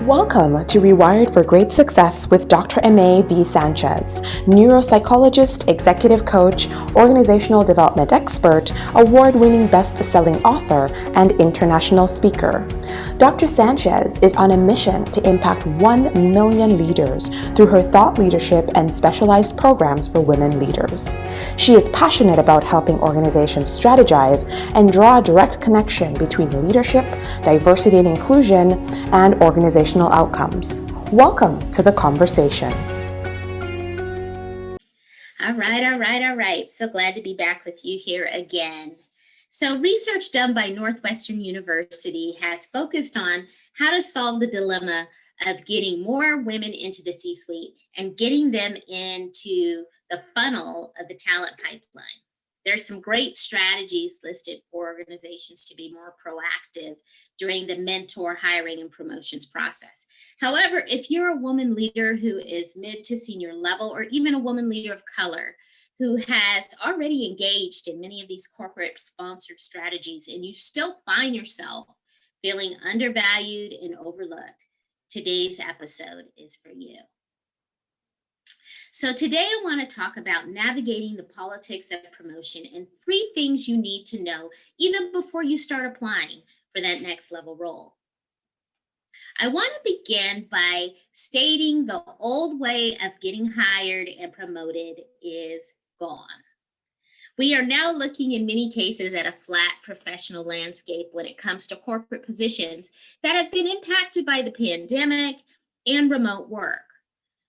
Welcome to Rewired for Great Success with Dr. Aimee Sanchez, neuropsychologist, executive coach, organizational development expert, award-winning best-selling author, and international speaker. Dr. Sanchez is on a mission to impact 1 million leaders through her thought leadership and specialized programs for women leaders. She is passionate about helping organizations strategize and draw a direct connection between leadership, diversity and inclusion, and organizational outcomes. Welcome to the conversation. All right. So glad to be back with you here again. So research done by Northwestern University has focused on how to solve the dilemma of getting more women into the C-suite and getting them into the funnel of the talent pipeline. There's some great strategies listed for organizations to be more proactive during the mentor hiring and promotions process. However, if you're a woman leader who is mid to senior level, or even a woman leader of color who has already engaged in many of these corporate sponsored strategies, and you still find yourself feeling undervalued and overlooked, today's episode is for you. So today I want to talk about navigating the politics of promotion and 3 things you need to know even before you start applying for that next level role. I want to begin by stating the old way of getting hired and promoted is gone. We are now looking in many cases at a flat professional landscape when it comes to corporate positions that have been impacted by the pandemic and remote work.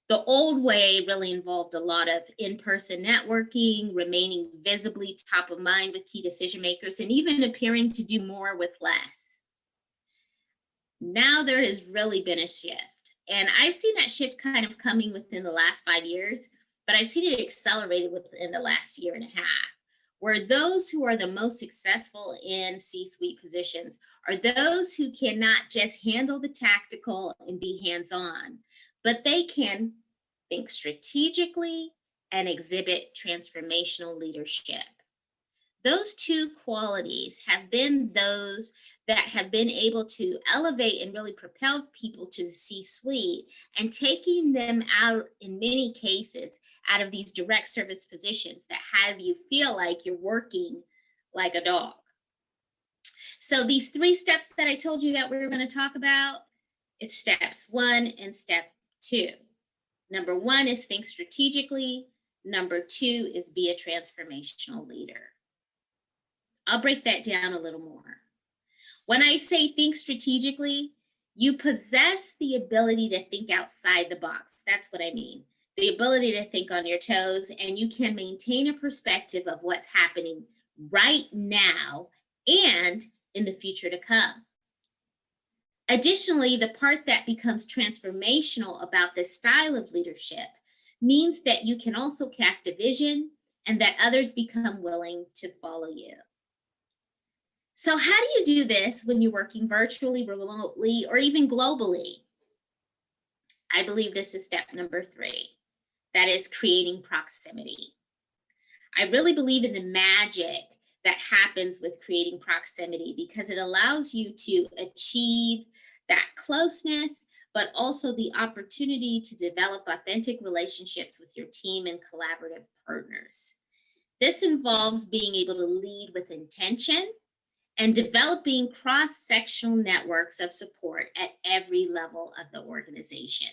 The old way really involved a lot of in-person networking, remaining visibly top of mind with key decision makers, and even appearing to do more with less. Now there has really been a shift, and I've seen that shift kind of coming within the last 5 years, but I've seen it accelerated within the last year and a half, where those who are the most successful in C-suite positions are those who cannot just handle the tactical and be hands-on, but they can think strategically and exhibit transformational leadership. Those 2 qualities have been those that have been able to elevate and really propel people to the C-suite and taking them out, in many cases, out of these direct service positions that have you feel like you're working like a dog. So these 3 steps that I told you that we were going to talk about, it's steps 1 and step 2. Number 1 is think strategically. Number 2 is be a transformational leader. I'll break that down a little more. When I say think strategically, you possess the ability to think outside the box. That's what I mean. The ability to think on your toes, and you can maintain a perspective of what's happening right now and in the future to come. Additionally, the part that becomes transformational about this style of leadership means that you can also cast a vision and that others become willing to follow you. So how do you do this when you're working virtually, remotely, or even globally? I believe this is step number 3. That is creating proximity. I really believe in the magic that happens with creating proximity because it allows you to achieve that closeness, but also the opportunity to develop authentic relationships with your team and collaborative partners. This involves being able to lead with intention and developing cross-sectional networks of support at every level of the organization.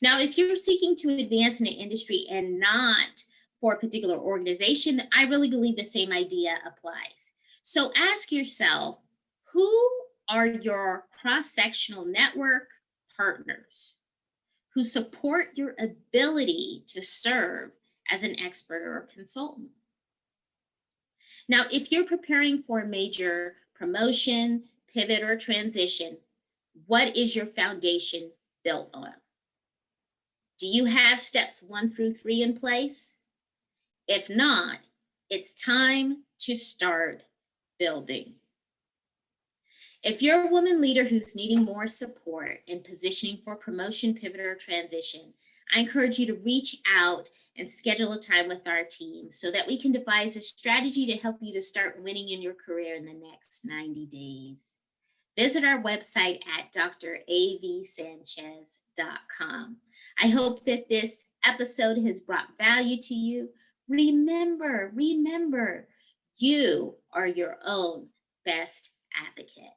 Now, if you're seeking to advance in an industry and not for a particular organization, I really believe the same idea applies. So ask yourself, who are your cross-sectional network partners who support your ability to serve as an expert or a consultant? Now, if you're preparing for a major promotion, pivot, or transition, what is your foundation built on? Do you have steps 1 through 3 in place? If not, it's time to start building. If you're a woman leader who's needing more support in positioning for promotion, pivot, or transition, I encourage you to reach out and schedule a time with our team so that we can devise a strategy to help you to start winning in your career in the next 90 days. visit our website at dravsanchez.com. I hope that this episode has brought value to you. Remember, you are your own best advocate.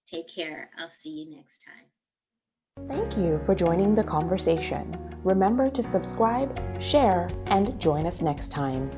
Take care. I'll see you next time. Thank you for joining the conversation. Remember to subscribe, share, and join us next time.